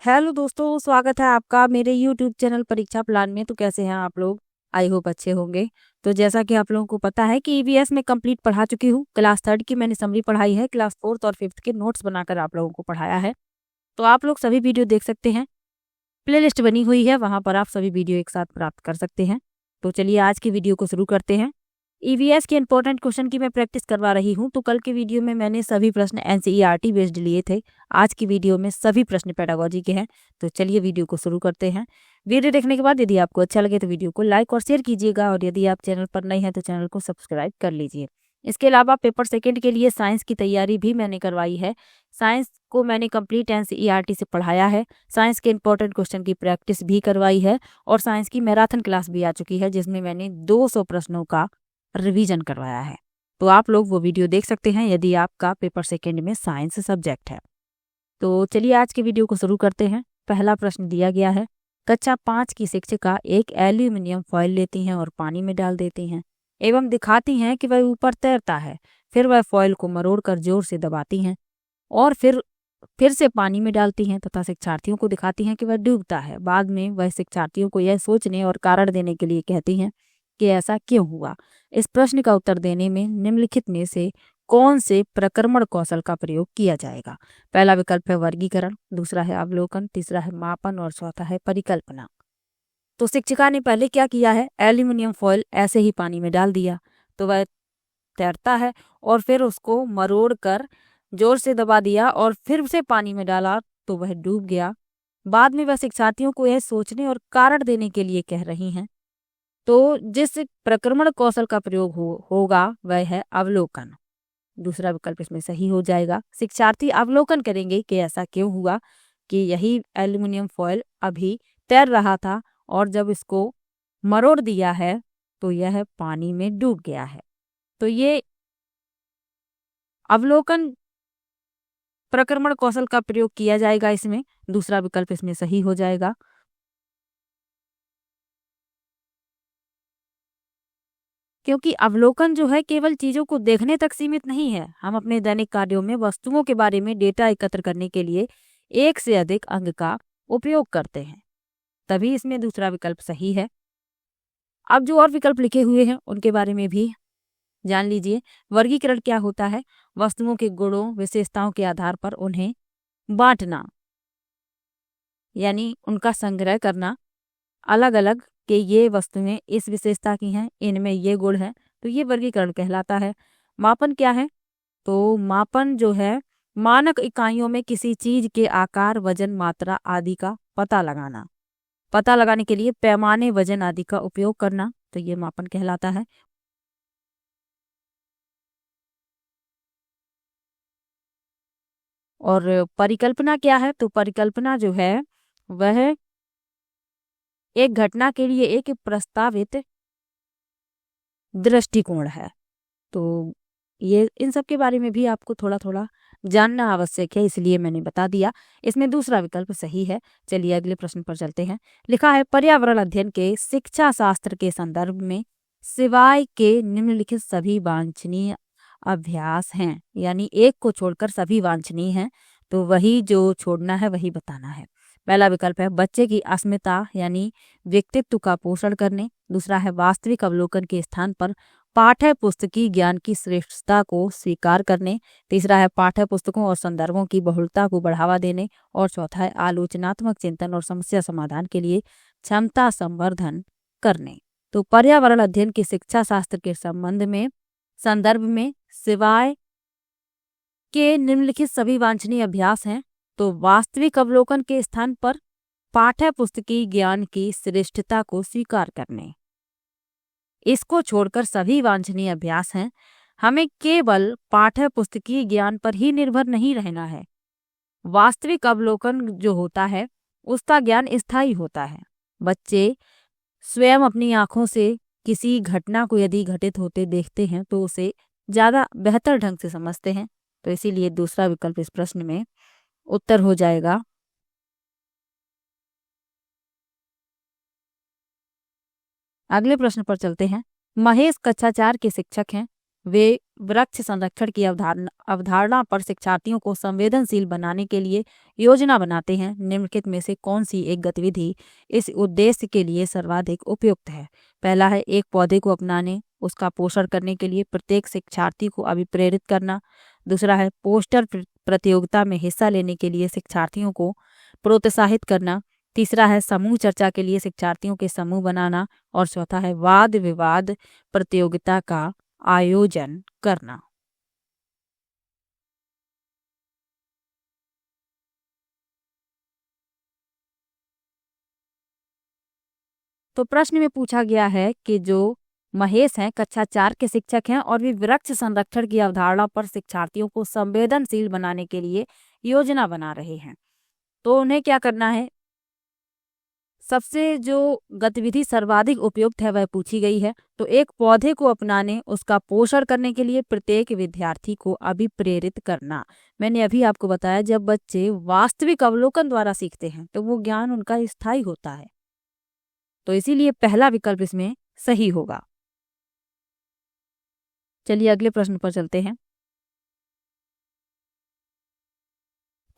Hello दोस्तों, स्वागत है आपका मेरे यूट्यूब चैनल परीक्षा प्लान में। तो कैसे हैं आप लोग? आई होप अच्छे होंगे। तो जैसा कि आप लोगों को पता है कि ईवीएस में कंप्लीट पढ़ा चुकी हूँ। क्लास 3 की मैंने समरी पढ़ाई है, क्लास 4 और 5 के नोट्स बनाकर आप लोगों को पढ़ाया है। तो आप लोग सभी वीडियो देख सकते हैं, प्लेलिस्ट बनी हुई है, वहाँ पर आप सभी वीडियो एक साथ प्राप्त कर सकते हैं। तो चलिए आज की वीडियो को शुरू करते हैं। ईवीएस के इंपॉर्टेंट क्वेश्चन की मैं प्रैक्टिस करवा रही हूँ। तो कल के वीडियो में मैंने सभी प्रश्न एनसीईआरटी बेस्ड लिए थे। आज की वीडियो में सभी प्रश्न पेडागोजी के हैं। तो चलिए वीडियो को शुरू करते हैं। वीडियो देखने के बाद यदि आपको अच्छा लगे तो वीडियो को लाइक और शेयर कीजिएगा, और यदि आप चैनल पर नए हैं तो चैनल को सब्सक्राइब कर लीजिए। इसके अलावा पेपर सेकंड के लिए साइंस की तैयारी भी मैंने करवाई है। साइंस को मैंने कंप्लीट एनसीईआरटी से पढ़ाया है। साइंस के इंपॉर्टेंट क्वेश्चन की प्रैक्टिस भी करवाई है, और साइंस की मैराथन क्लास भी आ चुकी है, जिसमें मैंने 200 प्रश्नों का रिवीजन करवाया है। तो आप लोग वो वीडियो देख सकते हैं यदि आपका पेपर सेकंड में साइंस सब्जेक्ट है। तो चलिए आज के वीडियो को शुरू करते हैं। पहला प्रश्न दिया गया है, कक्षा 5 की शिक्षिका एक एल्यूमिनियम फॉयल लेती हैं और पानी में डाल देती हैं एवं दिखाती हैं कि वह ऊपर तैरता है। फिर वह फॉयल को मरोड़कर जोर से दबाती हैं और फिर से पानी में डालती हैं तथा शिक्षार्थियों को दिखाती हैं कि वह डूबता है। बाद में वह शिक्षार्थियों को यह सोचने और कारण देने के लिए कहती हैं कि ऐसा क्यों हुआ। इस प्रश्न का उत्तर देने में निम्नलिखित में से कौन से प्रक्रमण कौशल का प्रयोग किया जाएगा? पहला विकल्प है वर्गीकरण, दूसरा है अवलोकन, तीसरा है मापन और चौथा है परिकल्पना। तो शिक्षिका ने पहले क्या किया है, एल्यूमिनियम फॉयल ऐसे ही पानी में डाल दिया तो वह तैरता है, और फिर उसको मरोड़ कर जोर से दबा दिया और फिर से पानी में डाला तो वह डूब गया। बाद में वह शिक्षार्थियों को यह सोचने और कारण देने के लिए कह रही हैं। तो जिस प्रक्रमण कौशल का प्रयोग होगा वह है अवलोकन। दूसरा विकल्प इसमें सही हो जाएगा। शिक्षार्थी अवलोकन करेंगे कि ऐसा क्यों हुआ कि यही एल्युमिनियम फॉयल अभी तैर रहा था और जब इसको मरोड़ दिया है तो यह पानी में डूब गया है। तो ये अवलोकन प्रक्रमण कौशल का प्रयोग किया जाएगा इसमें। दूसरा विकल्प इसमें सही हो जाएगा। क्योंकि अवलोकन जो है केवल चीजों को देखने तक सीमित नहीं है। हम अपने दैनिक कार्यों में वस्तुओं के बारे में डेटा एकत्र करने के लिए एक से अधिक अंग का उपयोग करते हैं, तभी इसमें दूसरा विकल्प सही है। अब जो और विकल्प लिखे हुए हैं उनके बारे में भी जान लीजिए। वर्गीकरण क्या होता है? वस्तुओं के गुणों विशेषताओं के आधार पर उन्हें बांटना, यानी उनका संग्रह करना अलग अलग कि ये वस्तुएं इस विशेषता की हैं, इनमें ये गुण है, तो ये वर्गीकरण कहलाता है। मापन क्या है? तो मापन जो है मानक इकाइयों में किसी चीज के आकार, वजन, मात्रा आदि का पता लगाना। पता लगाने के लिए पैमाने, वजन आदि का उपयोग करना, तो ये मापन कहलाता है। और परिकल्पना क्या है? तो परिकल्पना जो है वह एक घटना के लिए एक प्रस्तावित दृष्टिकोण है। तो ये इन सब के बारे में भी आपको थोड़ा थोड़ा जानना आवश्यक है, इसलिए मैंने बता दिया। इसमें दूसरा विकल्प सही है। चलिए अगले प्रश्न पर चलते हैं। लिखा है, पर्यावरण अध्ययन के शिक्षा शास्त्र के संदर्भ में सिवाय के निम्नलिखित सभी वांछनीय अभ्यास हैं, यानी एक को छोड़कर सभी वांछनीय हैं, तो वही जो छोड़ना है वही बताना है। पहला विकल्प है बच्चे की अस्मिता यानी व्यक्तित्व का पोषण करने, दूसरा है वास्तविक अवलोकन के स्थान पर पाठ्य पुस्तकीय ज्ञान की श्रेष्ठता को स्वीकार करने, तीसरा है पाठ्य पुस्तकों और संदर्भों की बहुलता को बढ़ावा देने, और चौथा है आलोचनात्मक चिंतन और समस्या समाधान के लिए क्षमता संवर्धन करने। तो पर्यावरण अध्ययन की शिक्षा शास्त्र के संदर्भ में सिवाय के निम्नलिखित सभी वांछनीय अभ्यास हैं, तो वास्तविक अवलोकन के स्थान पर पाठ्य पुस्तकीय ज्ञान की श्रेष्ठता को स्वीकार करने, इसको छोड़कर सभी वांछनीय अभ्यास हैं। हमें केवल पाठ्य पुस्तकीय ज्ञान पर ही निर्भर नहीं रहना है। वास्तविक अवलोकन जो होता है उसका ज्ञान स्थायी होता है। बच्चे स्वयं अपनी आंखों से किसी घटना को यदि घटित होते देखते हैं तो उसे ज़्यादा बेहतर ढंग से समझते हैं, तो इसीलिए दूसरा विकल्प इस प्रश्न में उत्तर हो जाएगा। अगले प्रश्न पर चलते हैं। महेश कक्षा 4 के शिक्षक हैं। वे वृक्ष संरक्षण की अवधारणा पर शिक्षार्थियों को संवेदनशील बनाने के लिए योजना बनाते हैं, निम्नलिखित में से कौन सी एक गतिविधि इस उद्देश्य के लिए सर्वाधिक उपयुक्त है? पहला है एक पौधे को अपनाने, उसका पोषण करने के लिए प्रत्येक शिक्षार्थी को अभिप्रेरित करना। दूसरा है पोस्टर प्रतियोगिता में हिस्सा लेने के लिए शिक्षार्थियों को प्रोत्साहित करना। तीसरा है समूह चर्चा के लिए शिक्षार्थियों के समूह बनाना। और चौथा है वाद विवाद प्रतियोगिता का आयोजन करना। तो प्रश्न में पूछा गया है कि जो महेश हैं कक्षा 4 के शिक्षक हैं और वे वृक्ष संरक्षण की अवधारणा पर शिक्षार्थियों को संवेदनशील बनाने के लिए योजना बना रहे हैं, तो उन्हें क्या करना है? सबसे जो गतिविधि सर्वाधिक उपयुक्त है वह पूछी गई है। तो एक पौधे को अपनाने, उसका पोषण करने के लिए प्रत्येक विद्यार्थी को अभिप्रेरित करना। मैंने अभी आपको बताया जब बच्चे वास्तविक अवलोकन द्वारा सीखते हैं तो वो ज्ञान उनका स्थायी होता है, तो इसीलिए पहला विकल्प इसमें सही होगा। चलिए अगले प्रश्न पर चलते हैं।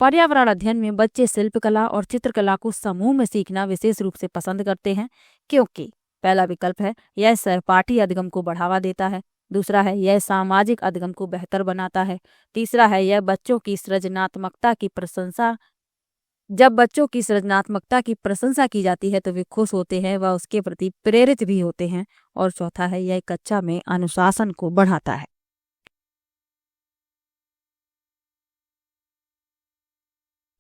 पर्यावरण अध्ययन में बच्चे शिल्पकला और चित्रकला को समूह में सीखना विशेष रूप से पसंद करते हैं, क्योंकि पहला विकल्प है यह सहपाठी अधिगम को बढ़ावा देता है। दूसरा है यह सामाजिक अधिगम को बेहतर बनाता है। तीसरा है यह बच्चों की सृजनात्मकता की प्रशंसा, जब बच्चों की सृजनात्मकता की प्रशंसा की जाती है तो वे खुश होते हैं व उसके प्रति प्रेरित भी होते हैं। और चौथा है यह कक्षा में अनुशासन को बढ़ाता है।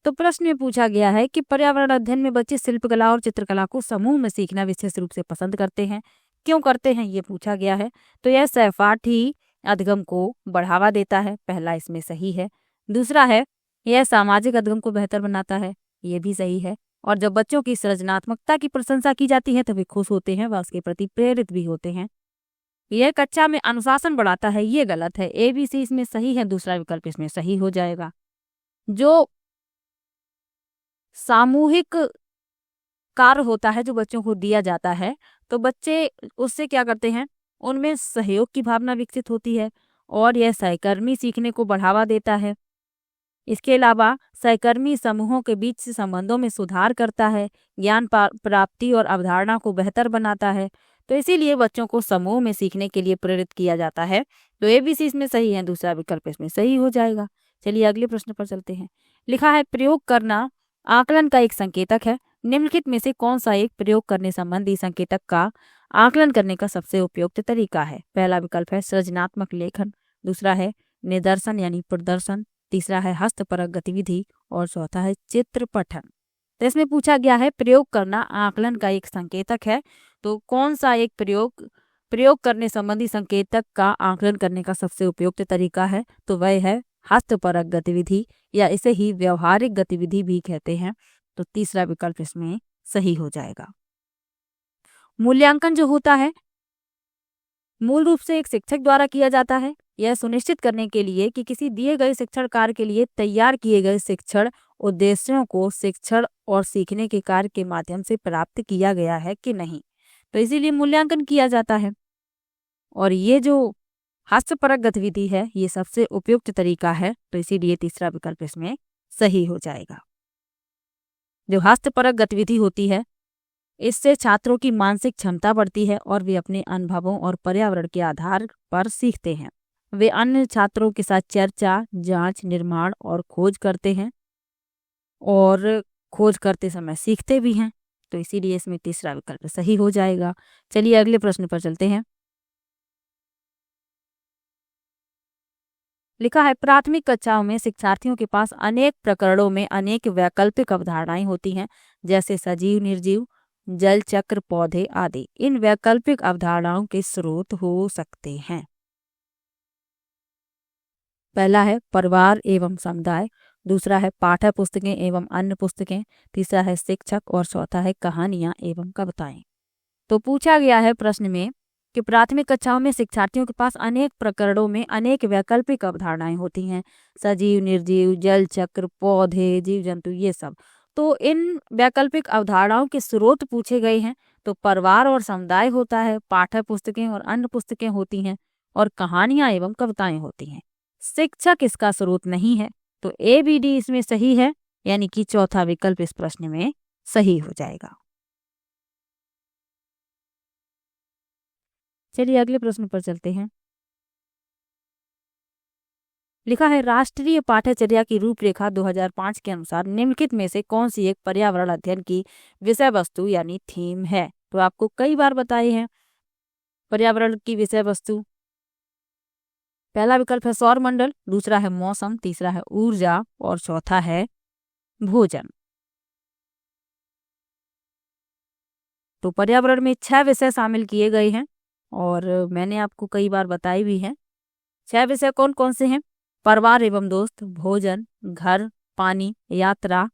तो प्रश्न में पूछा गया है कि पर्यावरण अध्ययन में बच्चे शिल्पकला और चित्रकला को समूह में सीखना विशेष रूप से पसंद करते हैं, क्यों करते हैं ये पूछा गया है। तो यह सहपाठी अधिगम को बढ़ावा देता है, पहला इसमें सही है। दूसरा है यह सामाजिक अधिगम को बेहतर बनाता है, ये भी सही है। और जब बच्चों की सृजनात्मकता की प्रशंसा की जाती है तो वे खुश होते हैं व उसके प्रति प्रेरित भी होते हैं। यह कक्षा में अनुशासन बढ़ाता है, ये गलत है। ABC इसमें सही है, दूसरा विकल्प इसमें सही हो जाएगा। जो सामूहिक कार्य होता है जो बच्चों को दिया जाता है तो बच्चे उससे क्या करते हैं, उनमें सहयोग की भावना विकसित होती है और यह सहकर्मी सीखने को बढ़ावा देता है। इसके अलावा सहकर्मी समूहों के बीच संबंधों में सुधार करता है, ज्ञान प्राप्ति और अवधारणा को बेहतर बनाता है। तो इसीलिए बच्चों को समूह में सीखने के लिए प्रेरित किया जाता है। तो ABC इसमें सही है, दूसरा विकल्प इसमें सही हो जाएगा। चलिए अगले प्रश्न पर चलते हैं। लिखा है प्रयोग करना आकलन का एक संकेतक है, निम्नलिखित में से कौन सा एक प्रयोग करने संबंधी संकेतक का आकलन करने का सबसे उपयुक्त तरीका है? पहला विकल्प है सृजनात्मक लेखन। दूसरा है निदर्शन यानी प्रदर्शन। तीसरा है हस्तपरक गतिविधि। और चौथा है चित्र पठन। तो इसमें पूछा गया है प्रयोग करना आकलन का एक संकेतक है, तो कौन सा एक प्रयोग करने संबंधी संकेतक का आकलन करने का सबसे उपयुक्त तरीका है? तो वह है हस्तपरक गतिविधि, या इसे ही व्यवहारिक गतिविधि भी कहते हैं। तो तीसरा विकल्प इसमें सही हो जाएगा। मूल्यांकन जो होता है मूल रूप से एक शिक्षक द्वारा किया जाता है, यह सुनिश्चित करने के लिए कि किसी दिए गए शिक्षण कार्य के लिए तैयार किए गए शिक्षण उद्देश्यों को शिक्षण और सीखने के कार्य के माध्यम से प्राप्त किया गया है कि नहीं, तो इसीलिए मूल्यांकन किया जाता है। और ये जो हस्तपरक गतिविधि है ये सबसे उपयुक्त तरीका है, तो इसीलिए तीसरा विकल्प इसमें सही हो जाएगा। जो हस्तपरक गतिविधि होती है इससे छात्रों की मानसिक क्षमता बढ़ती है और वे अपने अनुभवों और पर्यावरण के आधार पर सीखते हैं। वे अन्य छात्रों के साथ चर्चा, जांच, निर्माण और खोज करते हैं और खोज करते समय सीखते भी हैं, तो इसीलिए इसमें तीसरा विकल्प सही हो जाएगा। चलिए अगले प्रश्न पर चलते हैं। लिखा है प्राथमिक कक्षाओं में शिक्षार्थियों के पास अनेक प्रकरणों में अनेक वैकल्पिक अवधारणाएं होती हैं, जैसे सजीव, निर्जीव, जल चक्र, पौधे आदि। इन वैकल्पिक अवधारणाओं के स्रोत हो सकते हैं। पहला है परिवार एवं समुदाय। दूसरा है पाठ्य पुस्तकें एवं अन्य पुस्तकें। तीसरा है शिक्षक। और चौथा है कहानियां एवं कविताएं। तो पूछा गया है प्रश्न में कि प्राथमिक कक्षाओं में शिक्षार्थियों के पास अनेक प्रकरणों में अनेक वैकल्पिक अवधारणाएं होती हैं, सजीव, निर्जीव, जल चक्र, पौधे, जीव जंतु, ये सब। तो इन वैकल्पिक अवधारणाओं के स्रोत पूछे गए हैं, तो परिवार और समुदाय होता है, पाठ्य पुस्तकें और अन्य पुस्तकें होती हैं, और कहानियां एवं कविताएं होती हैं। शिक्षक इसका स्रोत नहीं है। तो ए बी डी इसमें सही है, यानी कि चौथा विकल्प इस प्रश्न में सही हो जाएगा। चलिए अगले प्रश्न पर चलते हैं। लिखा है राष्ट्रीय पाठ्यचर्या की रूपरेखा 2005 के अनुसार निम्नलिखित में से कौन सी एक पर्यावरण अध्ययन की विषय वस्तु यानी थीम है। तो आपको कई बार बताए हैं पर्यावरण की विषय वस्तु। पहला विकल्प है सौर मंडल, दूसरा है मौसम, तीसरा है ऊर्जा और चौथा है भोजन। तो पर्यावरण में 6 विषय शामिल किए गए हैं और मैंने आपको कई बार बताई भी हैं। 6 विषय कौन कौन से हैं? परिवार एवं दोस्त, भोजन, घर, पानी, यात्रा,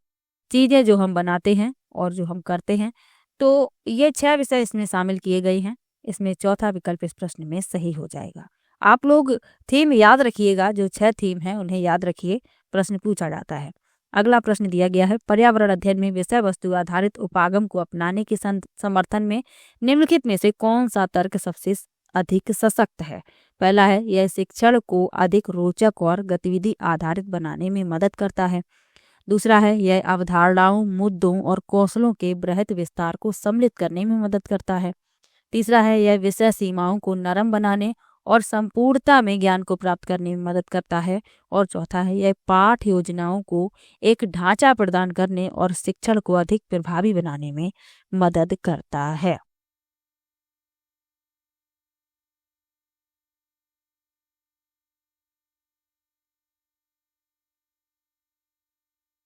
चीजें जो हम बनाते हैं और जो हम करते हैं। तो ये 6 विषय इसमें शामिल किए गए हैं। इसमें चौथा विकल्प इस प्रश्न में सही हो जाएगा। आप लोग थीम याद रखिएगा, जो 6 थीम हैं उन्हें याद रखिए, प्रश्न पूछा जाता है। अगला प्रश्न दिया गया है पर्यावरण अध्ययन में विषय वस्तु आधारित उपागम को अपनाने के समर्थन में निम्नलिखित में से कौन सा तर्क सबसे अधिक सशक्त है। पहला है यह शिक्षण को अधिक रोचक और गतिविधि आधारित बनाने में मदद करता है। दूसरा है यह अवधारणाओं, मुद्दों और कौशलों के बृहत विस्तार को सम्मिलित करने में मदद करता है। तीसरा है यह विषय सीमाओं को नरम बनाने और संपूर्णता में ज्ञान को प्राप्त करने में मदद करता है। और चौथा है यह पाठ योजनाओं को एक ढांचा प्रदान करने और शिक्षण को अधिक प्रभावी बनाने में मदद करता है।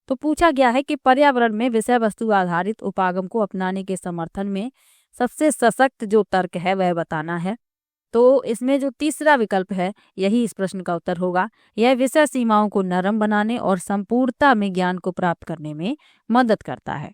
तो पूछा गया है कि पर्यावरण में विषय वस्तु आधारित उपागम को अपनाने के समर्थन में सबसे सशक्त जो तर्क है वह बताना है। तो इसमें जो तीसरा विकल्प है यही इस प्रश्न का उत्तर होगा। यह विषय सीमाओं को नरम बनाने और संपूर्णता में ज्ञान को प्राप्त करने में मदद करता है।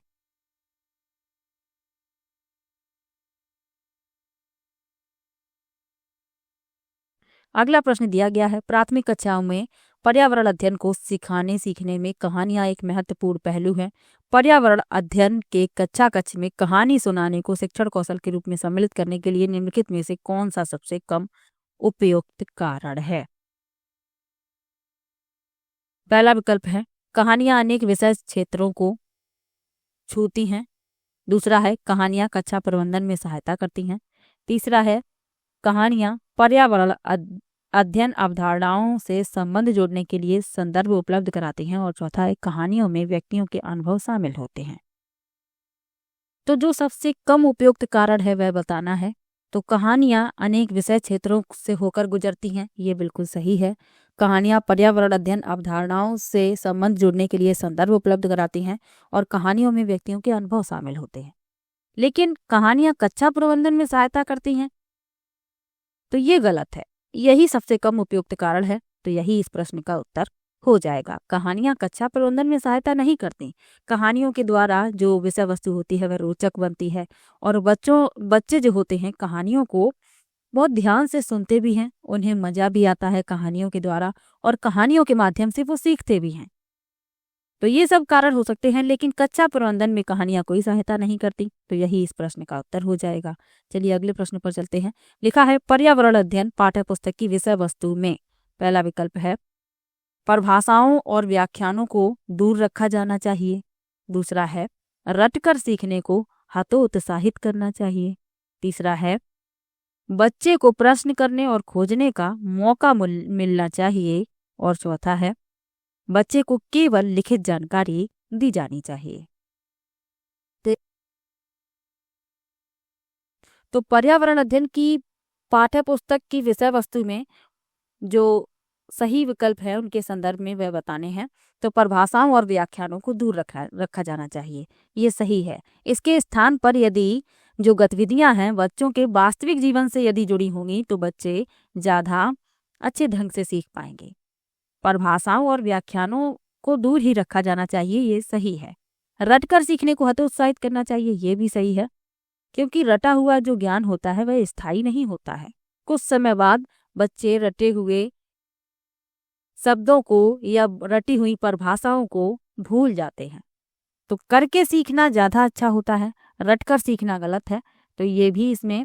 अगला प्रश्न दिया गया है प्राथमिक कक्षाओं में पर्यावरण अध्ययन को सिखाने सीखने में कहानियां एक महत्वपूर्ण पहलू है। पर्यावरण अध्ययन के कक्षा कक्ष में कहानी सुनाने को शिक्षण कौशल के रूप में सम्मिलित करने के लिए निम्नलिखित में से कौन सा सबसे कम उपयुक्त कारण है। पहला विकल्प है कहानियां अनेक विषय क्षेत्रों को छूती हैं। दूसरा है कहानियां कक्षा प्रबंधन में सहायता करती हैं। तीसरा है कहानियां पर्यावरण अध्ययन अवधारणाओं से संबंध जोड़ने के लिए संदर्भ उपलब्ध कराती हैं। और चौथा है कहानियों में व्यक्तियों के अनुभव शामिल होते हैं। तो जो सबसे कम उपयुक्त कारण है वह बताना है। तो कहानियां अनेक विषय क्षेत्रों से होकर गुजरती हैं, ये बिल्कुल सही है। कहानियां पर्यावरण अध्ययन अवधारणाओं से संबंध जोड़ने के लिए संदर्भ उपलब्ध कराती हैं और कहानियों में व्यक्तियों के अनुभव शामिल होते हैं। लेकिन कहानियां कक्षा प्रबंधन में सहायता करती हैं, तो ये गलत है। यही सबसे कम उपयुक्त कारण है। तो यही इस प्रश्न का उत्तर हो जाएगा। कहानियां कक्षा प्रबंधन में सहायता नहीं करती। कहानियों के द्वारा जो विषय वस्तु होती है वह रोचक बनती है और बच्चे जो होते हैं कहानियों को बहुत ध्यान से सुनते भी हैं, उन्हें मजा भी आता है कहानियों के द्वारा और कहानियों के माध्यम से वो सीखते भी हैं। तो ये सब कारण हो सकते हैं, लेकिन कक्षा प्रबंधन में कहानियां कोई सहायता नहीं करती। तो यही इस प्रश्न का उत्तर हो जाएगा। चलिए अगले प्रश्न पर चलते हैं। लिखा है पर्यावरण अध्ययन पाठ्य पुस्तक की विषय वस्तु में पहला विकल्प है परिभाषाओं और व्याख्यानों को दूर रखा जाना चाहिए। दूसरा है रटकर सीखने को हतोत्साहित करना चाहिए। तीसरा है बच्चे को प्रश्न करने और खोजने का मौका मिलना चाहिए। और चौथा है बच्चे को केवल लिखित जानकारी दी जानी चाहिए। तो पर्यावरण अध्ययन की पाठ्य पुस्तक की विषय वस्तु में जो सही विकल्प है उनके संदर्भ में वह बताने हैं। तो परिभाषाओं और व्याख्यानों को दूर रखा जाना चाहिए, ये सही है। इसके स्थान पर यदि जो गतिविधियां हैं बच्चों के वास्तविक जीवन से यदि जुड़ी होंगी तो बच्चे ज़्यादा अच्छे ढंग से सीख पाएंगे। परिभाषाओं और व्याख्यानों को दूर ही रखा जाना चाहिए, ये सही है। रटकर सीखने को हतोत्साहित करना चाहिए, ये भी सही है, क्योंकि रटा हुआ जो ज्ञान होता है वह स्थायी नहीं होता है। कुछ समय बाद बच्चे रटे हुए शब्दों को या रटी हुई परिभाषाओं को भूल जाते हैं। तो करके सीखना ज़्यादा अच्छा होता है, रटकर सीखना गलत है। तो ये भी इसमें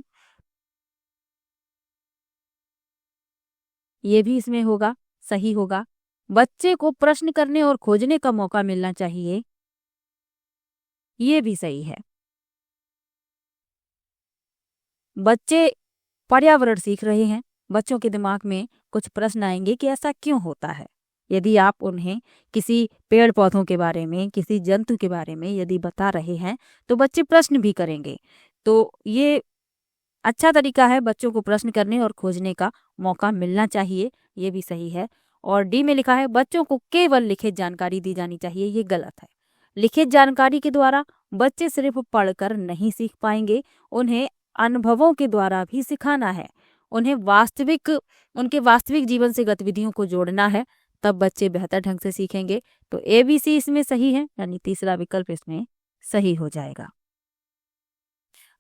ये भी इसमें होगा, सही होगा। बच्चे को प्रश्न करने और खोजने का मौका मिलना चाहिए, ये भी सही है। बच्चे पर्यावरण सीख रहे हैं, बच्चों के दिमाग में कुछ प्रश्न आएंगे कि ऐसा क्यों होता है। यदि आप उन्हें किसी पेड़ पौधों के बारे में, किसी जंतु के बारे में यदि बता रहे हैं तो बच्चे प्रश्न भी करेंगे। तो ये अच्छा तरीका है, बच्चों को प्रश्न करने और खोजने का मौका मिलना चाहिए, ये भी सही है। और डी में लिखा है बच्चों को केवल लिखित जानकारी दी जानी चाहिए, ये गलत है। लिखित जानकारी के द्वारा बच्चे सिर्फ पढ़कर नहीं सीख पाएंगे, उन्हें अनुभवों के द्वारा भी सिखाना है। उन्हें उनके वास्तविक जीवन से गतिविधियों को जोड़ना है, तब बच्चे बेहतर ढंग से सीखेंगे। तो ABC इसमें सही है, यानी तीसरा विकल्प इसमें सही हो जाएगा।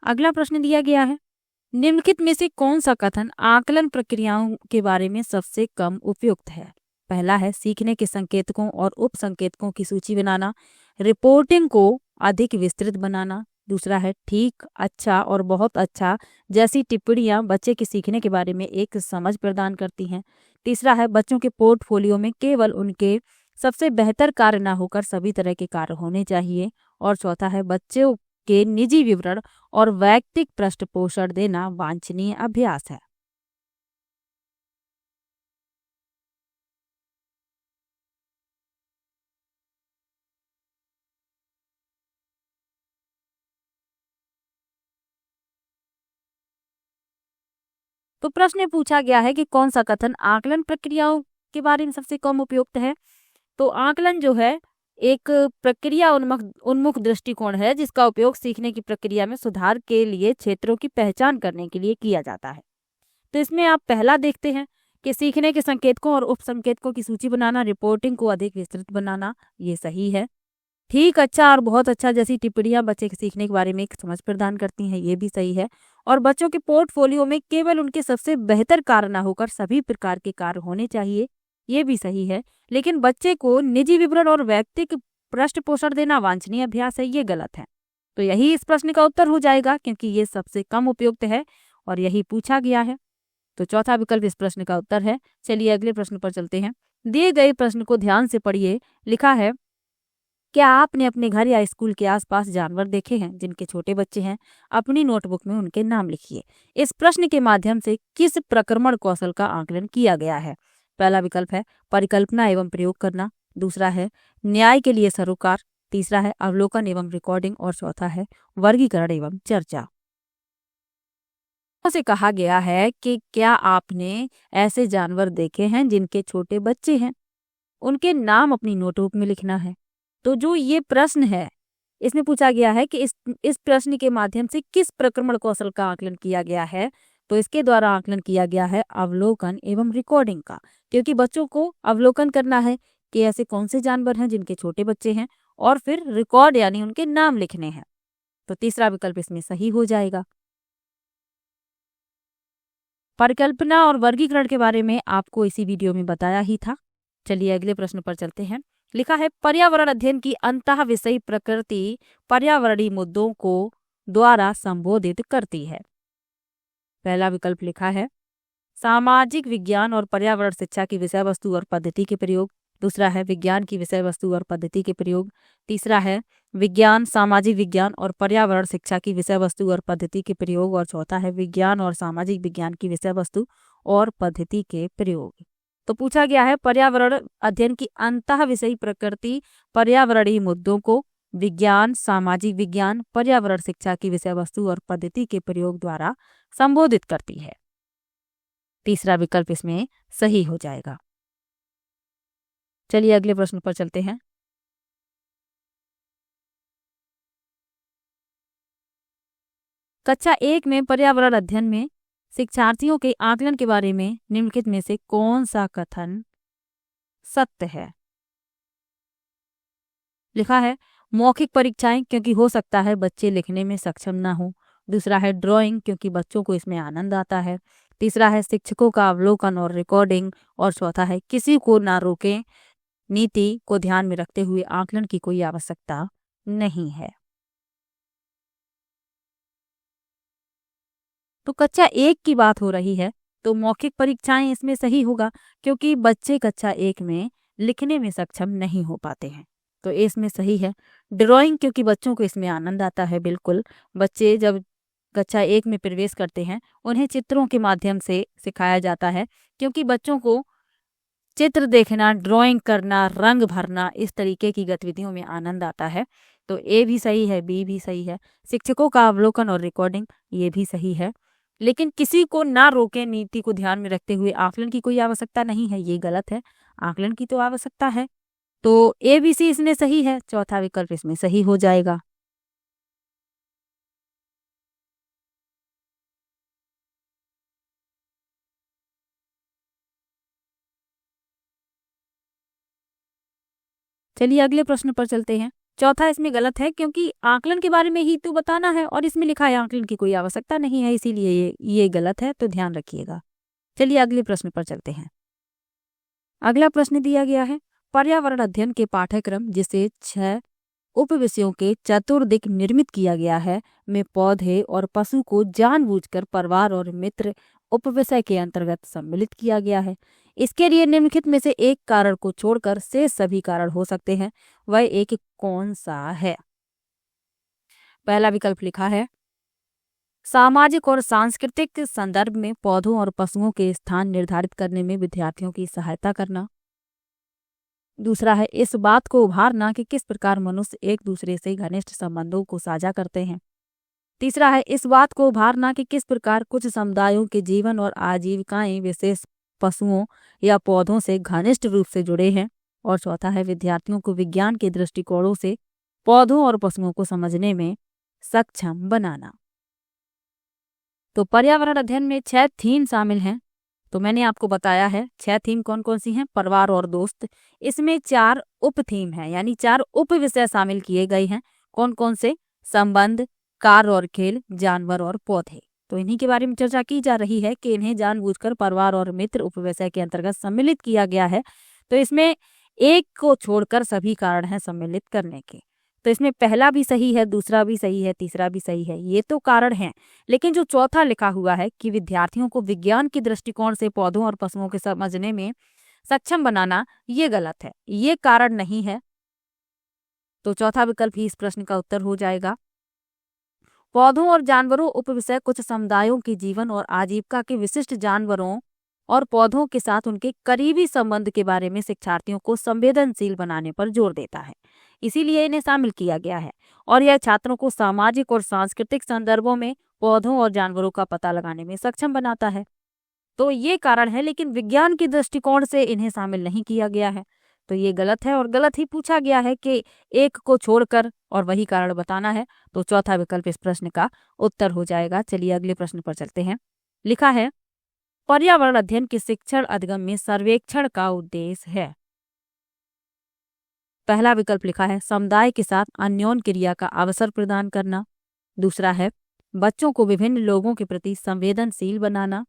अगला प्रश्न दिया गया है, निम्नलिखित में से कौन सा कथन आकलन प्रक्रियाओं के बारे में सबसे कम उपयुक्त है। पहला है सीखने के संकेतकों और उप संकेतकों की सूची बनाना, रिपोर्टिंग को अधिक विस्तृत बनाना। दूसरा है ठीक, अच्छा और बहुत अच्छा जैसी टिप्पणियां बच्चे के सीखने के बारे में एक समझ प्रदान करती हैं। तीसरा है बच्चों के पोर्टफोलियो में केवल उनके सबसे बेहतर कार्य ना होकर सभी तरह के कार्य होने चाहिए। और चौथा है बच्चों के निजी विवरण और वैयक्तिक पृष्ठपोषण देना वांछनीय अभ्यास है। तो प्रश्न में पूछा गया है कि कौन सा कथन आकलन प्रक्रियाओं के बारे में सबसे कम उपयुक्त है। तो आकलन जो है एक प्रक्रिया उन्मुख दृष्टिकोण है, जिसका उपयोग सीखने की प्रक्रिया में सुधार के लिए क्षेत्रों की पहचान करने के लिए किया जाता है। तो इसमें आप पहला देखते हैं कि सीखने के संकेतकों और उप संकेतकों की सूची बनाना, रिपोर्टिंग को अधिक विस्तृत बनाना, ये सही है। ठीक, अच्छा और बहुत अच्छा जैसी टिप्पणियां बच्चे के सीखने के बारे में एक समझ प्रदान करती हैं, ये भी सही है। और बच्चों के पोर्टफोलियो में केवल उनके सबसे बेहतर कार्य ना होकर सभी प्रकार के कार्य होने चाहिए, ये भी सही है। लेकिन बच्चे को निजी विवरण और वैयक्तिक पृष्ठ पोषण देना वांछनीय अभ्यास है, ये गलत है। तो यही इस प्रश्न का उत्तर हो जाएगा, क्योंकि ये सबसे कम उपयुक्त है और यही पूछा गया है। तो चौथा विकल्प इस प्रश्न का उत्तर है। चलिए अगले प्रश्न पर चलते हैं। दिए गए प्रश्न को ध्यान से पढ़िए। लिखा है, क्या आपने अपने घर या स्कूल के आसपास जानवर देखे हैं जिनके छोटे बच्चे हैं? अपनी नोटबुक में उनके नाम लिखिए। इस प्रश्न के माध्यम से किस प्रक्रमण कौशल का आकलन किया गया है? पहला विकल्प है परिकल्पना एवं प्रयोग करना, दूसरा है न्याय के लिए सरोकार, तीसरा है अवलोकन एवं रिकॉर्डिंग और चौथा है वर्गीकरण एवं चर्चा। से कहा गया है कि क्या आपने ऐसे जानवर देखे हैं जिनके छोटे बच्चे हैं? उनके नाम अपनी नोटबुक में लिखना है। तो जो ये प्रश्न है, इसमें पूछा गया है कि इस प्रश्न के माध्यम से किस प्रक्रमण कौशल का आकलन किया गया है? तो इसके द्वारा आकलन किया गया है अवलोकन एवं रिकॉर्डिंग का, क्योंकि बच्चों को अवलोकन करना है कि ऐसे कौन से जानवर हैं जिनके छोटे बच्चे हैं, और फिर रिकॉर्ड यानी उनके नाम लिखने हैं। तो तीसरा विकल्प इसमें सही हो जाएगा। परिकल्पना और वर्गीकरण के बारे में आपको इसी वीडियो में बताया ही था। चलिए अगले प्रश्न पर चलते हैं। लिखा है, पर्यावरण अध्ययन की अंतः विषयी प्रकृति पर्यावरणीय मुद्दों को द्वारा संबोधित करती है। पहला विकल्प लिखा है सामाजिक विज्ञान और पर्यावरण शिक्षा की विषय वस्तु और पद्धति के प्रयोग, दूसरा है विज्ञान की विषय वस्तु और पद्धति के प्रयोग, तीसरा है विज्ञान, सामाजिक विज्ञान और पर्यावरण शिक्षा की विषय वस्तु और पद्धति के प्रयोग, और चौथा है विज्ञान और सामाजिक विज्ञान की विषय वस्तु और पद्धति के प्रयोग। तो पूछा गया है पर्यावरण अध्ययन की अंतः विषयी प्रकृति पर्यावरणीय मुद्दों को विज्ञान, सामाजिक विज्ञान, पर्यावरण शिक्षा की विषय वस्तु और पद्धति के प्रयोग द्वारा संबोधित करती है। तीसरा विकल्प इसमें सही हो जाएगा। चलिए अगले प्रश्न पर चलते हैं। कक्षा 1 में पर्यावरण अध्ययन में शिक्षार्थियों के आकलन के बारे में निम्नलिखित में से कौन सा कथन सत्य है? लिखा है मौखिक परीक्षाएं, क्योंकि हो सकता है बच्चे लिखने में सक्षम ना हो, दूसरा है ड्राइंग, क्योंकि बच्चों को इसमें आनंद आता है, तीसरा है शिक्षकों का अवलोकन और रिकॉर्डिंग, और चौथा है किसी को ना रोकें, नीति को ध्यान में रखते हुए आकलन की कोई आवश्यकता नहीं है। तो कक्षा 1 की बात हो रही है, तो मौखिक परीक्षाएं इसमें सही होगा, क्योंकि बच्चे कक्षा 1 में लिखने में सक्षम नहीं हो पाते हैं, तो ये इसमें सही है। ड्राइंग, क्योंकि बच्चों को इसमें आनंद आता है, बिल्कुल बच्चे जब कक्षा 1 में प्रवेश करते हैं उन्हें चित्रों के माध्यम से सिखाया जाता है, क्योंकि बच्चों को चित्र देखना, ड्राइंग करना, रंग भरना, इस तरीके की गतिविधियों में आनंद आता है। तो ए भी सही है, बी भी सही है। शिक्षकों का अवलोकन और रिकॉर्डिंग, ये भी सही है। लेकिन किसी को ना रोके नीति को ध्यान में रखते हुए आकलन की कोई आवश्यकता नहीं है, ये गलत है। आकलन की तो आवश्यकता है। तो ए बी सी इसमें सही है, चौथा विकल्प इसमें सही हो जाएगा। चलिए अगले प्रश्न पर चलते हैं। चौथा इसमें गलत है, क्योंकि आकलन के बारे में ही तो बताना है और इसमें लिखा है आकलन की कोई आवश्यकता नहीं है, इसीलिए ये गलत है, तो ध्यान रखिएगा। चलिए अगले प्रश्न पर चलते हैं। अगला प्रश्न दिया गया है, पर्यावरण अध्ययन के पाठ्यक्रम जिसे 6 उपविषयों के चतुर्दिक निर्मित किया गया है में पौधे और पशु को जानबूझकर परिवार और मित्र उपविषय के अंतर्गत सम्मिलित किया गया है। इसके लिए निम्नलिखित में से एक कारण को छोड़कर शेष सभी कारण हो सकते हैं, वह एक कौन सा है? पहला विकल्प लिखा है, सामाजिक और सांस्कृतिक संदर्भ में पौधों और पशुओं के स्थान निर्धारित करने में विद्यार्थियों की सहायता करना। दूसरा है, इस बात को उभारना कि किस प्रकार मनुष्य एक दूसरे से घनिष्ठ संबंधों को साझा करते हैं। तीसरा है, इस बात को उभारना कि किस प्रकार कुछ समुदायों के जीवन और आजीविकाएं विशेष पशुओं या पौधों से घनिष्ठ रूप से जुड़े हैं। और चौथा है, विद्यार्थियों को विज्ञान के दृष्टिकोणों से पौधों और पशुओं को समझने में सक्षम बनाना। तो पर्यावरण अध्ययन में 6 थीम शामिल हैं। तो मैंने आपको बताया है 6 थीम कौन कौन सी हैं, परिवार और दोस्त। इसमें 4 उप थीम हैं, यानी 4 उप विषय शामिल किए गए हैं। कौन कौन से? संबंध, कार्य और खेल, जानवर और पौधे। तो इन्हीं के बारे में चर्चा की जा रही है कि इन्हें जानबूझकर परिवार और मित्र उप विषय के अंतर्गत सम्मिलित किया गया है। तो इसमें एक को छोड़कर सभी कारण हैं सम्मिलित करने के। तो इसमें पहला भी सही है, दूसरा भी सही है, तीसरा भी सही है, ये तो कारण हैं। लेकिन जो चौथा लिखा हुआ है कि विद्यार्थियों को विज्ञान के दृष्टिकोण से पौधों और पशुओं के समझने में सक्षम बनाना, ये गलत है, ये कारण नहीं है। तो चौथा विकल्प ही इस प्रश्न का उत्तर हो जाएगा। पौधों और जानवरों उपविषय कुछ समुदायों के जीवन और आजीविका के विशिष्ट जानवरों और पौधों के साथ उनके करीबी संबंध के बारे में शिक्षार्थियों को संवेदनशील बनाने पर जोर देता है, इसीलिए इन्हें शामिल किया गया है। और यह छात्रों को सामाजिक और सांस्कृतिक संदर्भों में पौधों और जानवरों का पता लगाने में सक्षम बनाता है। तो ये कारण है, लेकिन विज्ञान के दृष्टिकोण से इन्हें शामिल नहीं किया गया है। तो ये गलत है, और गलत ही पूछा गया है कि एक को छोड़कर और वही कारण बताना है। तो चौथा विकल्प इस प्रश्न का उत्तर हो जाएगा। चलिए अगले प्रश्न पर चलते हैं। लिखा है, पर्यावरण अध्ययन के शिक्षण अधिगम में सर्वेक्षण का उद्देश्य है। पहला विकल्प लिखा है, समुदाय के साथ अन्योन्य क्रिया का अवसर प्रदान करना। दूसरा है, बच्चों को विभिन्न लोगों के प्रति संवेदनशील बनाना।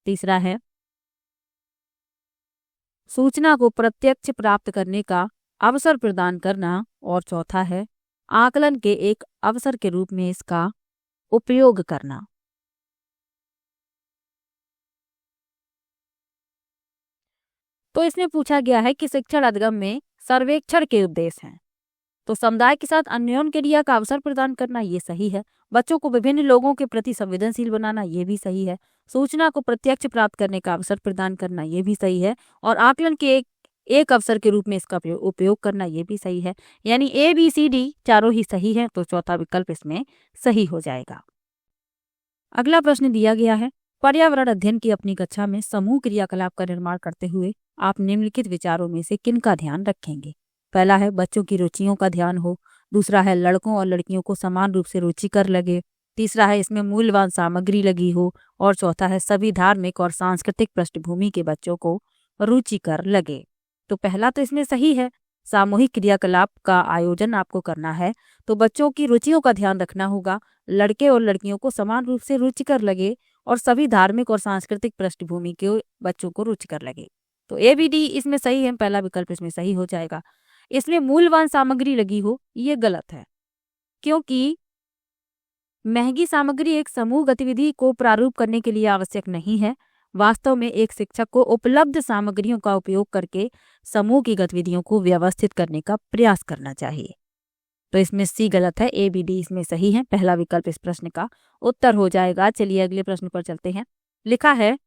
तीसरा है, सूचना को प्रत्यक्ष प्राप्त करने का अवसर प्रदान करना। और चौथा है, आकलन के एक अवसर के रूप में इसका उपयोग करना। तो इसमें पूछा गया है कि शिक्षण अधिगम में सर्वेक्षण के उद्देश्य हैं। तो समुदाय के साथ अन्योन्य क्रिया का अवसर प्रदान करना, ये सही है। बच्चों को विभिन्न लोगों के प्रति संवेदनशील बनाना, ये भी सही है। सूचना को प्रत्यक्ष प्राप्त करने का अवसर प्रदान करना, ये भी सही है। और आकलन के एक अवसर के रूप में इसका उपयोग करना, ये भी सही है। यानी ए बी सी डी चारों ही सही है। तो चौथा विकल्प इसमें सही हो जाएगा। अगला प्रश्न दिया गया है, पर्यावरण अध्ययन की अपनी कक्षा में समूह क्रियाकलाप का निर्माण करते हुए आप निम्नलिखित विचारों में से किन का ध्यान रखेंगे? पहला है, बच्चों की रुचियों का ध्यान हो। दूसरा है, लड़कों और लड़कियों को समान रूप से रुचिकर लगे। तीसरा है, इसमें मूल्यवान सामग्री लगी हो। और चौथा है, सभी धार्मिक और सांस्कृतिक पृष्ठभूमि के बच्चों को रुचिकर लगे। तो पहला तो इसमें सही है, सामूहिक क्रियाकलाप का आयोजन आपको करना है तो बच्चों की रुचियों का ध्यान रखना होगा, लड़के और लड़कियों को समान रूप से रुचिकर लगे और सभी धार्मिक और सांस्कृतिक पृष्ठभूमि के बच्चों को रुचिकर लगे। तो ए बी डी इसमें सही है, पहला विकल्प इसमें सही हो जाएगा। इसमें मूल्यवान सामग्री लगी हो, ये गलत है, क्योंकि महंगी सामग्री एक समूह गतिविधि को प्रारूप करने के लिए आवश्यक नहीं है। वास्तव में एक शिक्षक को उपलब्ध सामग्रियों का उपयोग करके समूह की गतिविधियों को व्यवस्थित करने का प्रयास करना चाहिए। तो इसमें सी गलत है, ए बी डी इसमें सही है। पहला विकल्प इस प्रश्न का उत्तर हो जाएगा। चलिए अगले प्रश्न पर चलते हैं। लिखा है,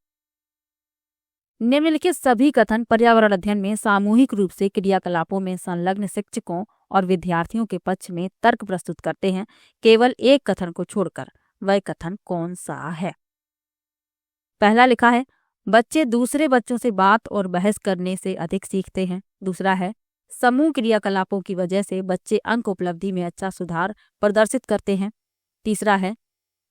निम्नलिखित सभी कथन पर्यावरण अध्ययन में सामूहिक रूप से क्रियाकलापों में संलग्न शिक्षकों और विद्यार्थियों के पक्ष में तर्क प्रस्तुत करते हैं, केवल एक कथन को छोड़कर। वह कथन कौन सा है? पहला लिखा है, बच्चे दूसरे बच्चों से बात और बहस करने से अधिक सीखते हैं। दूसरा है, समूह क्रियाकलापों की वजह से बच्चे अंक उपलब्धि में अच्छा सुधार प्रदर्शित करते हैं। तीसरा है,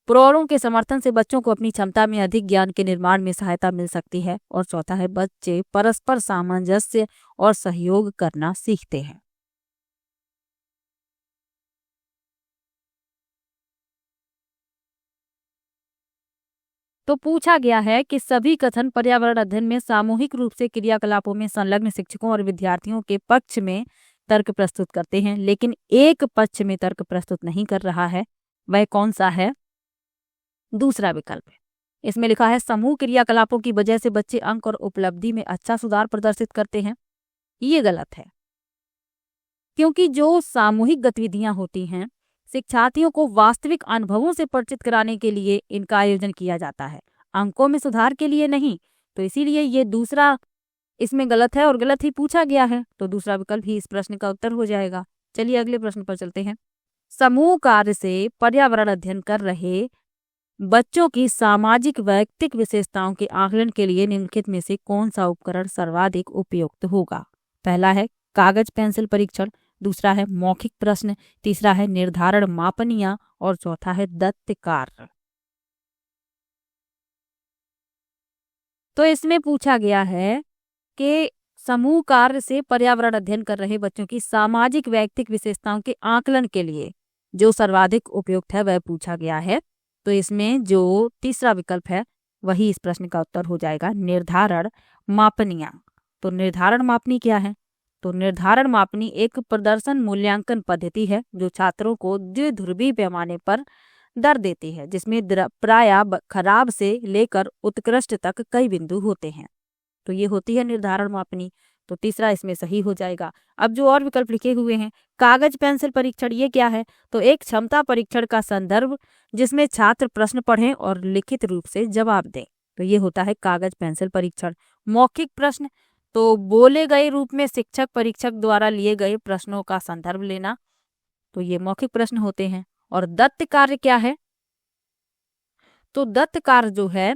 प्रौढ़ों के समर्थन से बच्चों को अपनी क्षमता में अधिक ज्ञान के निर्माण में सहायता मिल सकती है। और चौथा है, बच्चे परस्पर सामंजस्य और सहयोग करना सीखते हैं। तो पूछा गया है कि सभी कथन पर्यावरण अध्ययन में सामूहिक रूप से क्रियाकलापों में संलग्न शिक्षकों और विद्यार्थियों के पक्ष में तर्क प्रस्तुत करते हैं, लेकिन एक पक्ष में तर्क प्रस्तुत नहीं कर रहा है। वह कौन सा है? दूसरा विकल्प है। इसमें लिखा है, समूह क्रियाकलापों की वजह से बच्चे अंक और उपलब्धि में अच्छा सुधार प्रदर्शित करते हैं। ये गलत है, क्योंकि जो सामूहिक गतिविधियां होती हैं, शिक्षार्थियों को वास्तविक अनुभवों से परिचित कराने के लिए इनका आयोजन किया जाता है, अंकों में सुधार के लिए नहीं। तो इसीलिए ये दूसरा इसमें गलत है और गलत ही पूछा गया है। तो दूसरा विकल्प ही इस प्रश्न का उत्तर हो जाएगा। चलिए अगले प्रश्न पर चलते हैं। समूह कार्य से पर्यावरण अध्ययन कर रहे बच्चों की सामाजिक वैयक्तिक विशेषताओं के आकलन के लिए निम्नलिखित में से कौन सा उपकरण सर्वाधिक उपयुक्त होगा? पहला है कागज पेंसिल परीक्षण, दूसरा है मौखिक प्रश्न, तीसरा है निर्धारण मापनियां और चौथा है दत्त कार्य। तो इसमें पूछा गया है कि समूह कार्य से पर्यावरण अध्ययन कर रहे बच्चों की सामाजिक वैयक्तिक विशेषताओं के आकलन के लिए जो सर्वाधिक उपयुक्त है वह पूछा गया है। तो इसमें जो तीसरा विकल्प है वही इस प्रश्न का उत्तर हो जाएगा, निर्धारण मापनियां। तो निर्धारण मापनी क्या है? तो निर्धारण मापनी एक प्रदर्शन मूल्यांकन पद्धति है जो छात्रों को द्विध्रुवीय पैमाने पर दर देती है, जिसमें प्रायः खराब से लेकर उत्कृष्ट तक कई बिंदु होते हैं। तो ये होती है निर्धारण मापनी। तो तीसरा इसमें सही हो जाएगा। अब जो और विकल्प लिखे हुए हैं, कागज पेंसिल परीक्षण, ये क्या है? तो एक क्षमता परीक्षण का संदर्भ जिसमें छात्र प्रश्न पढ़ें और लिखित रूप से जवाब दें। तो ये होता है कागज पेंसिल परीक्षण। मौखिक प्रश्न, तो बोले गए रूप में शिक्षक परीक्षक द्वारा लिए गए प्रश्नों का संदर्भ लेना, तो ये मौखिक प्रश्न होते हैं। और दत्त कार्य क्या है? तो दत्त कार्य जो है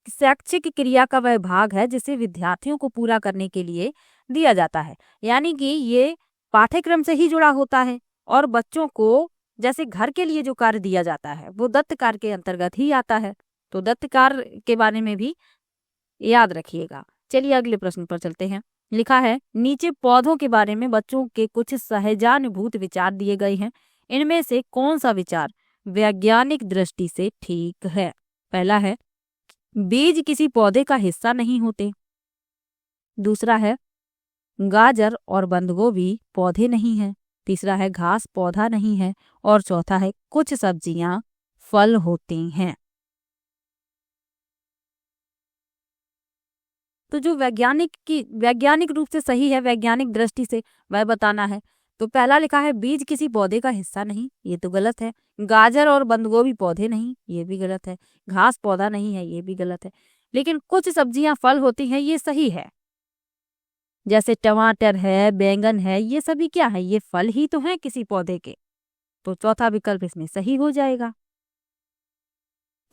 शैक्षिक क्रिया का वह भाग है जिसे विद्यार्थियों को पूरा करने के लिए दिया जाता है, यानी कि ये पाठ्यक्रम से ही जुड़ा होता है और बच्चों को जैसे घर के लिए जो कार्य दिया जाता है वो दत्त कार्य के अंतर्गत ही आता है। तो दत्त कार्य के बारे में भी याद रखिएगा। चलिए अगले प्रश्न पर चलते हैं। लिखा है, नीचे पौधों के बारे में बच्चों के कुछ सहजानुभूत विचार दिए गए हैं, इनमें से कौन सा विचार वैज्ञानिक दृष्टि से ठीक है? पहला है, बीज किसी पौधे का हिस्सा नहीं होते। दूसरा है, गाजर और बंद गोभी पौधे नहीं है। तीसरा है, घास पौधा नहीं है। और चौथा है, कुछ सब्जियां फल होती हैं। तो जो वैज्ञानिक रूप से सही है, वैज्ञानिक दृष्टि से वह बताना है। तो पहला लिखा है, बीज किसी पौधे का हिस्सा नहीं, ये तो गलत है। गाजर और बंद गोभी पौधे नहीं, ये भी गलत है। घास पौधा नहीं है, ये भी गलत है। लेकिन कुछ सब्जियां फल होती हैं, ये सही है। जैसे टमाटर है, बैंगन है, ये सभी क्या है? ये फल ही तो हैं किसी पौधे के। तो चौथा विकल्प इसमें सही हो जाएगा।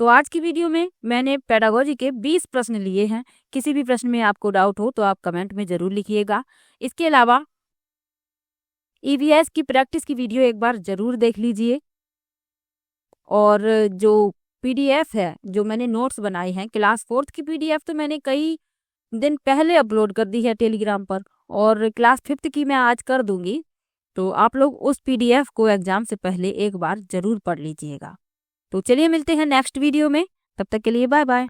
तो आज की वीडियो में मैंने पेडागोजी के 20 प्रश्न लिए हैं। किसी भी प्रश्न में आपको डाउट हो तो आप कमेंट में जरूर लिखिएगा। इसके अलावा ईवीएस की प्रैक्टिस की वीडियो एक बार जरूर देख लीजिए। और जो पीडीएफ है, जो मैंने नोट्स बनाए हैं, क्लास 4th की पीडीएफ तो मैंने कई दिन पहले अपलोड कर दी है टेलीग्राम पर, और क्लास 5th की मैं आज कर दूंगी। तो आप लोग उस पीडीएफ को एग्जाम से पहले एक बार जरूर पढ़ लीजिएगा। तो चलिए मिलते हैं नेक्स्ट वीडियो में, तब तक के लिए बाय बाय।